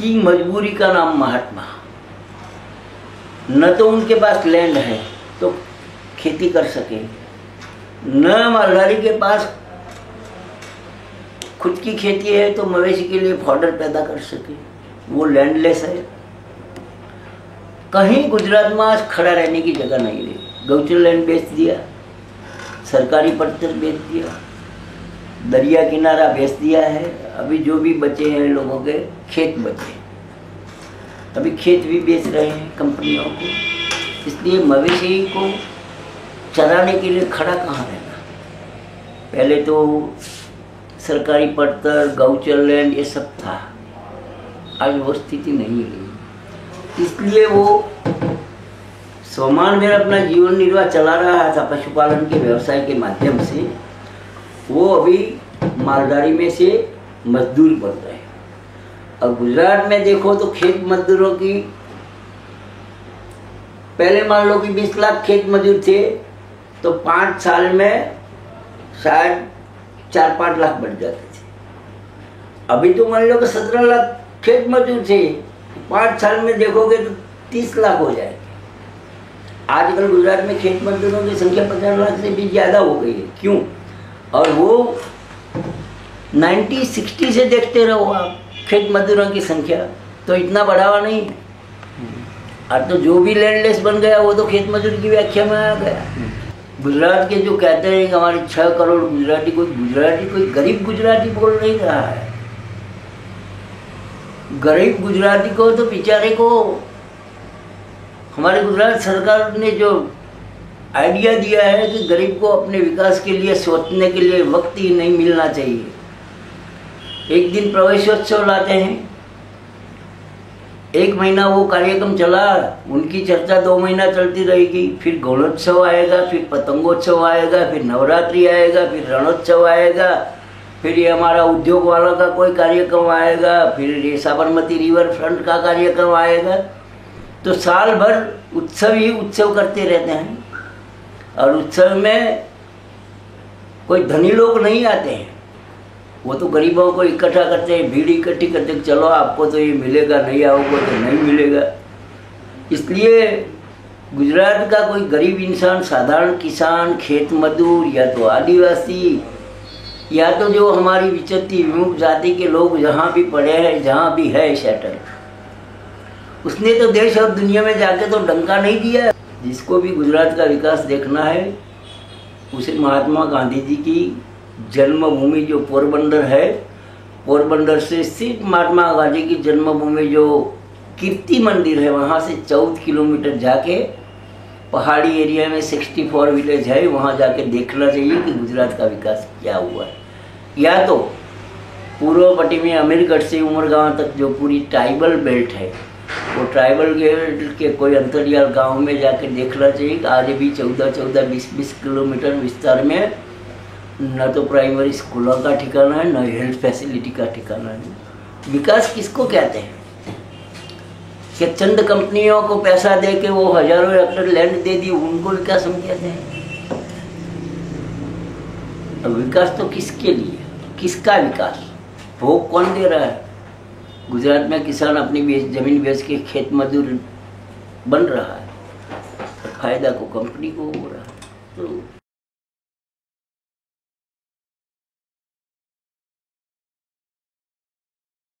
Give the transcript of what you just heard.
की मजबूरी का नाम महात्मा। न तो उनके पास लैंड है तो खेती कर सके, न मालधारी के पास खुद की खेती है तो मवेशी के लिए फॉडर पैदा कर सके, वो लैंडलेस है। कहीं गुजरात में आज खड़ा रहने की जगह नहीं रही। गौचर लैंड बेच दिया, सरकारी पट्टर बेच दिया, दरिया किनारा बेच दिया है। अभी जो भी बचे हैं लोगों के खेत बचे, अभी खेत भी बेच रहे हैं कंपनियों को। इसलिए मवेशी को चराने के लिए खड़ा कहाँ रहना। पहले तो सरकारी पट्टर, गौचर लैंड ये सब था, आज वो स्थिति नहीं रही। इसलिए वो सोमान में अपना जीवन निर्वाह चला रहा था पशुपालन के व्यवसाय के माध्यम से। वो अभी मालधारी में से मजदूर बन रहे हैं। और गुजरात में देखो तो खेत मजदूरों की, पहले मान लो कि 20 लाख खेत मजदूर थे तो 5 साल में शायद 4-5 लाख बढ़ जाते थे। अभी तो मान लो कि 17 लाख खेत मजदूर थे, 5 साल में देखोगे तो 30 लाख हो जाएगा। आजकल गुजरात में खेत मजदूरों की संख्या 50 लाख से भी ज़्यादा हो गई है। क्यों? और वो 1960 से देखते रहो आप खेत मजदूरों की संख्या, तो इतना बढ़ावा नहीं है। और तो जो भी लैंडलेस बन गया वो तो खेत मजदूर की व्याख्या में आ गया। गुजरात के जो कहते हैं कि हमारे 6 करोड़ गुजराती, कोई गरीब गुजराती बोल नहीं रहा है। गरीब गुजराती को तो बेचारे को हमारे गुजरात सरकार ने जो आइडिया दिया है कि गरीब को अपने विकास के लिए सोचने के लिए वक्त ही नहीं मिलना चाहिए। एक दिन प्रवेशोत्सव लाते हैं, 1 महीना वो कार्यक्रम चला, उनकी चर्चा 2 महीना चलती रहेगी। फिर गौणोत्सव आएगा, फिर पतंगोत्सव आएगा, फिर नवरात्रि आएगा, फिर रणोत्सव आएगा, फिर ये हमारा उद्योग वालों का कोई कार्यक्रम आएगा, फिर ये साबरमती रिवर फ्रंट का कार्यक्रम आएगा। तो साल भर उत्सव ही उत्सव करते रहते हैं। और उत्सव में कोई धनी लोग नहीं आते हैं, वो तो गरीबों को इकट्ठा करते हैं, भीड़ इकट्ठी करते हैं, चलो आपको तो ये मिलेगा, नहीं आओगे तो नहीं मिलेगा। इसलिए गुजरात का कोई गरीब इंसान, साधारण किसान, खेत मजदूर, या तो आदिवासी, या तो जो हमारी विचरती विमुख जाति के लोग जहाँ भी पड़े हैं, जहाँ भी है सेटल, उसने तो देश और दुनिया में जाके तो डंका नहीं दिया। जिसको भी गुजरात का विकास देखना है उसे महात्मा गांधी जी की जन्मभूमि जो पोरबंदर है, पोरबंदर से सिर्फ महात्मा गांधी की जन्मभूमि जो कीर्ति मंदिर है वहाँ से 14 किलोमीटर जाके पहाड़ी एरिया में 64 विलेज है, वहाँ जाके देखना चाहिए कि गुजरात का विकास क्या हुआ है। या तो पूर्व पट्टी में अमीरगढ़ से उमरगांव तक जो पूरी ट्राइबल बेल्ट है, वो ट्राइबल बेल्ट के कोई अंतरियाल गांव में जाके देखना चाहिए कि आज भी 14-14, 20-20 किलोमीटर विस्तार में न तो प्राइमरी स्कूलों का ठिकाना है, न हेल्थ फैसिलिटी का ठिकाना है। विकास किसको कहते हैं? कि चंद कंपनियों को पैसा दे के वो हजारों एकड़ लैंड दे दी, उनको विकास हम कहते हैं? अब विकास तो किसके लिए, किसका विकास, भोग कौन दे रहा है? गुजरात में किसान अपनी जमीन बेच के खेत मजदूर बन रहा है, फायदा को कंपनी को हो रहा है। तो